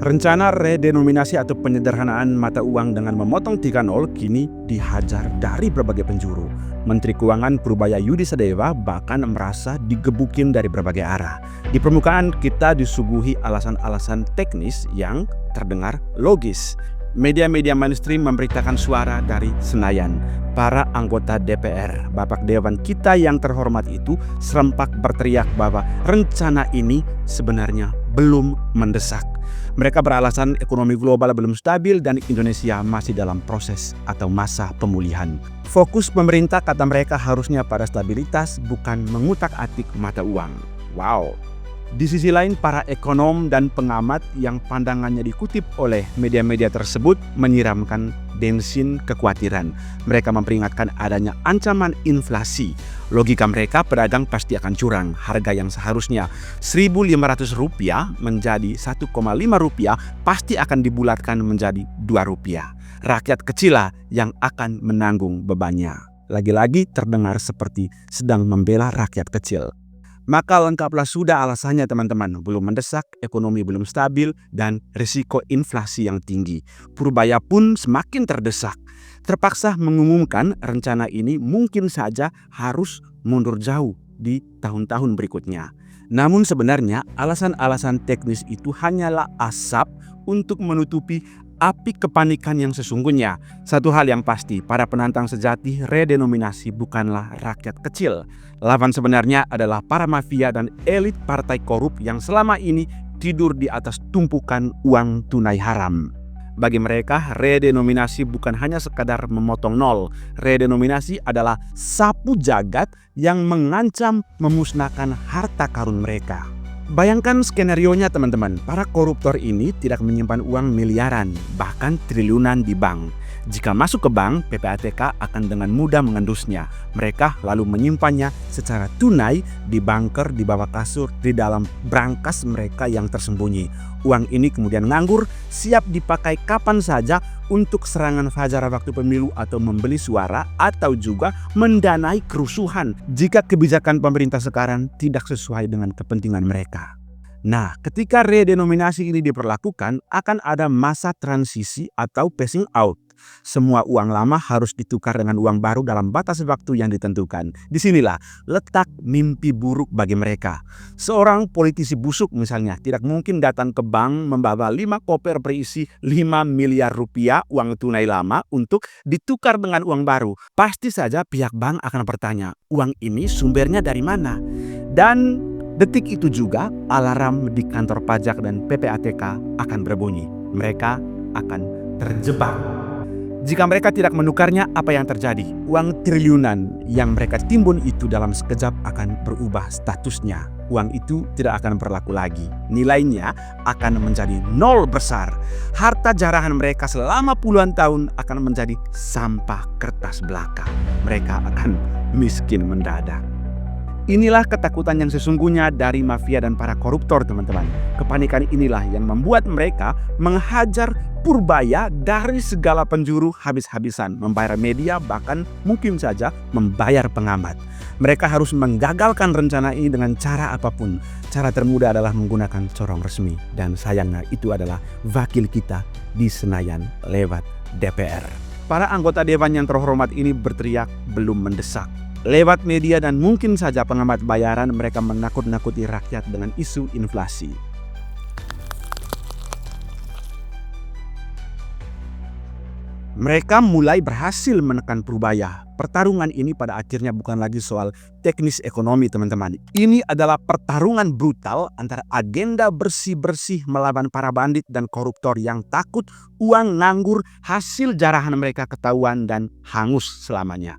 Rencana redenominasi atau penyederhanaan mata uang dengan memotong 3 nol kini dihajar dari berbagai penjuru. Menteri Keuangan Purbaya Yudi Sadewa bahkan merasa digebukin dari berbagai arah. Di permukaan kita disuguhi alasan-alasan teknis yang terdengar logis. Media-media mainstream memberitakan suara dari Senayan. Para anggota DPR, Bapak Dewan kita yang terhormat itu serempak berteriak bahwa rencana ini sebenarnya belum mendesak. Mereka beralasan ekonomi global belum stabil dan Indonesia masih dalam proses atau masa pemulihan. Fokus pemerintah kata mereka harusnya pada stabilitas, bukan mengutak-atik mata uang. Wow. Di sisi lain, para ekonom dan pengamat yang pandangannya dikutip oleh media-media tersebut menyiramkan bensin kekhawatiran. Mereka memperingatkan adanya ancaman inflasi. Logika mereka, pedagang pasti akan curang. Harga yang seharusnya Rp1.500 menjadi Rp1,5 pasti akan dibulatkan menjadi Rp2. Rakyat kecil yang akan menanggung bebannya. Lagi-lagi terdengar seperti sedang membela rakyat kecil. Maka lengkaplah sudah alasannya teman-teman, belum mendesak, ekonomi belum stabil, dan risiko inflasi yang tinggi. Purbaya pun semakin terdesak. Terpaksa mengumumkan rencana ini mungkin saja harus mundur jauh di tahun-tahun berikutnya. Namun sebenarnya alasan-alasan teknis itu hanyalah asap untuk menutupi api kepanikan yang sesungguhnya. Satu hal yang pasti, para penantang sejati redenominasi bukanlah rakyat kecil. Lawan sebenarnya adalah para mafia dan elit partai korup yang selama ini tidur di atas tumpukan uang tunai haram. Bagi mereka, redenominasi bukan hanya sekadar memotong nol. Redenominasi adalah sapu jagat yang mengancam memusnahkan harta karun mereka. Bayangkan skenarionya teman-teman, para koruptor ini tidak menyimpan uang miliaran, bahkan triliunan di bank. Jika masuk ke bank, PPATK akan dengan mudah mengendusnya. Mereka lalu menyimpannya secara tunai di bunker di bawah kasur di dalam brankas mereka yang tersembunyi. Uang ini kemudian nganggur, siap dipakai kapan saja untuk serangan fajar waktu pemilu atau membeli suara atau juga mendanai kerusuhan jika kebijakan pemerintah sekarang tidak sesuai dengan kepentingan mereka. Nah, ketika redenominasi ini diberlakukan, akan ada masa transisi atau phasing out. Semua uang lama harus ditukar dengan uang baru dalam batas waktu yang ditentukan. Disinilah letak mimpi buruk bagi mereka. Seorang politisi busuk misalnya tidak mungkin datang ke bank membawa 5 koper berisi 5 miliar rupiah uang tunai lama untuk ditukar dengan uang baru. Pasti saja pihak bank akan bertanya, uang ini sumbernya dari mana? Dan detik itu juga alarm di kantor pajak dan PPATK akan berbunyi. Mereka akan terjebak. Jika mereka tidak menukarnya, apa yang terjadi? Uang triliunan yang mereka timbun itu dalam sekejap akan berubah statusnya. Uang itu tidak akan berlaku lagi. Nilainya akan menjadi nol besar. Harta jarahan mereka selama puluhan tahun akan menjadi sampah kertas belaka. Mereka akan miskin mendadak. Inilah ketakutan yang sesungguhnya dari mafia dan para koruptor, teman-teman. Kepanikan inilah yang membuat mereka menghajar Purbaya dari segala penjuru habis-habisan, membayar media, bahkan mungkin saja membayar pengamat. Mereka harus menggagalkan rencana ini dengan cara apapun. Cara termudah adalah menggunakan corong resmi. Dan sayangnya itu adalah wakil kita di Senayan lewat DPR. Para anggota dewan yang terhormat ini berteriak belum mendesak. Lewat media dan mungkin saja pengamat bayaran, mereka menakut-nakuti rakyat dengan isu inflasi. Mereka mulai berhasil menekan Purbaya. Pertarungan ini pada akhirnya bukan lagi soal teknis ekonomi, teman-teman. Ini adalah pertarungan brutal antara agenda bersih-bersih melawan para bandit dan koruptor yang takut uang nganggur, hasil jarahan mereka ketahuan dan hangus selamanya.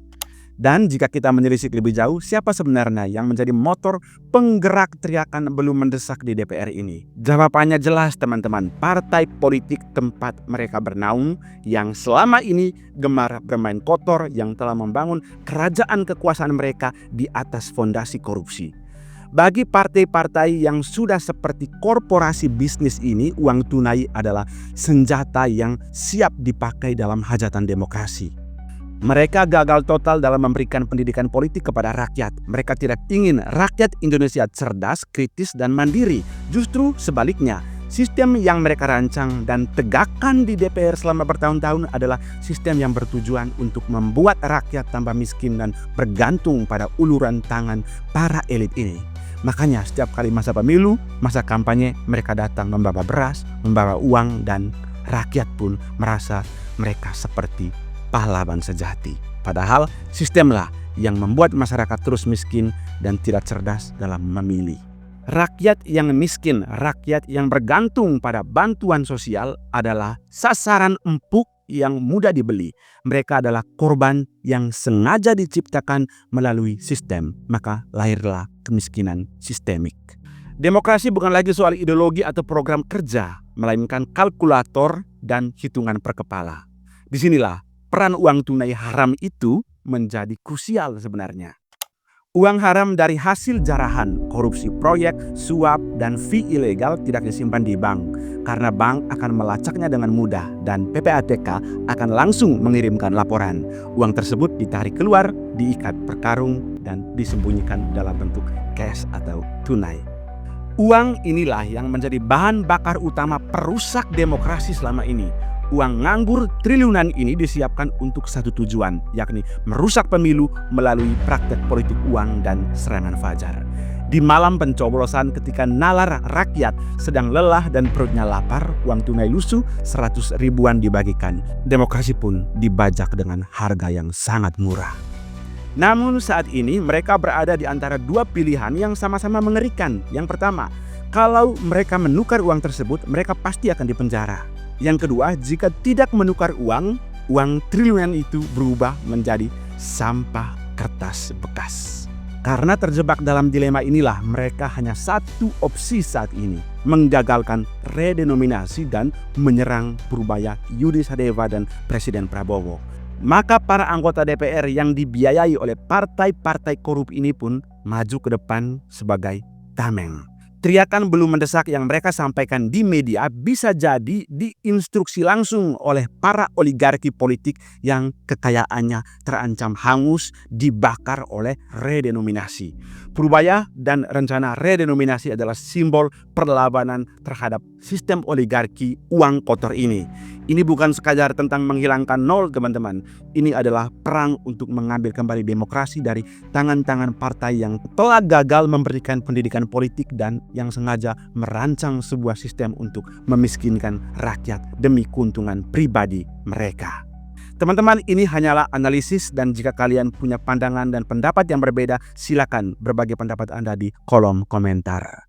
Dan jika kita menelisik lebih jauh, siapa sebenarnya yang menjadi motor penggerak teriakan belum mendesak di DPR ini? Jawabannya jelas, teman-teman. Partai politik tempat mereka bernaung yang selama ini gemar bermain kotor, yang telah membangun kerajaan kekuasaan mereka di atas fondasi korupsi. Bagi partai-partai yang sudah seperti korporasi bisnis ini, uang tunai adalah senjata yang siap dipakai dalam hajatan demokrasi. Mereka gagal total dalam memberikan pendidikan politik kepada rakyat. Mereka tidak ingin rakyat Indonesia cerdas, kritis, dan mandiri. Justru sebaliknya, Sistem yang mereka rancang dan tegakkan di DPR selama bertahun-tahun adalah sistem yang bertujuan untuk membuat rakyat tambah miskin dan bergantung pada uluran tangan para elit ini. Makanya setiap kali masa pemilu, masa kampanye, mereka datang membawa beras, membawa uang, dan rakyat pun merasa mereka seperti pahlawan sejati. Padahal sistemlah yang membuat masyarakat terus miskin dan tidak cerdas dalam memilih. Rakyat yang miskin, rakyat yang bergantung pada bantuan sosial adalah sasaran empuk yang mudah dibeli. Mereka adalah korban yang sengaja diciptakan melalui sistem. Maka lahirlah kemiskinan sistemik. Demokrasi bukan lagi soal ideologi atau program kerja, melainkan kalkulator dan hitungan per kepala. Disinilah peran uang tunai haram itu menjadi krusial sebenarnya. Uang haram dari hasil jarahan, korupsi proyek, suap, dan fee ilegal tidak disimpan di bank karena bank akan melacaknya dengan mudah dan PPATK akan langsung mengirimkan laporan. Uang tersebut ditarik keluar, diikat per karung, dan disembunyikan dalam bentuk cash atau tunai. Uang inilah yang menjadi bahan bakar utama perusak demokrasi selama ini. Uang nganggur triliunan ini disiapkan untuk satu tujuan, yakni merusak pemilu melalui praktek politik uang dan serangan fajar. Di malam pencoblosan ketika nalar rakyat sedang lelah dan perutnya lapar, uang tunai lusuh 100 ribuan dibagikan. Demokrasi pun dibajak dengan harga yang sangat murah. Namun saat ini mereka berada di antara dua pilihan yang sama-sama mengerikan. Yang pertama, kalau mereka menukar uang tersebut, mereka pasti akan dipenjara. Yang kedua, jika tidak menukar uang triliunan itu berubah menjadi sampah kertas bekas. Karena terjebak dalam dilema inilah, mereka hanya satu opsi saat ini, menggagalkan redenominasi dan menyerang Purbaya Yudisadeva dan Presiden Prabowo. Maka para anggota DPR yang dibiayai oleh partai-partai korup ini pun maju ke depan sebagai tameng. Teriakan belum mendesak yang mereka sampaikan di media bisa jadi diinstruksi langsung oleh para oligarki politik yang kekayaannya terancam hangus dibakar oleh redenominasi. Purbaya dan rencana redenominasi adalah simbol perlawanan terhadap sistem oligarki uang kotor ini. Ini bukan sekadar tentang menghilangkan nol, teman-teman. Ini adalah perang untuk mengambil kembali demokrasi dari tangan-tangan partai yang telah gagal memberikan pendidikan politik dan yang sengaja merancang sebuah sistem untuk memiskinkan rakyat demi keuntungan pribadi mereka. Teman-teman, ini hanyalah analisis dan jika kalian punya pandangan dan pendapat yang berbeda, silakan berbagi pendapat Anda di kolom komentar.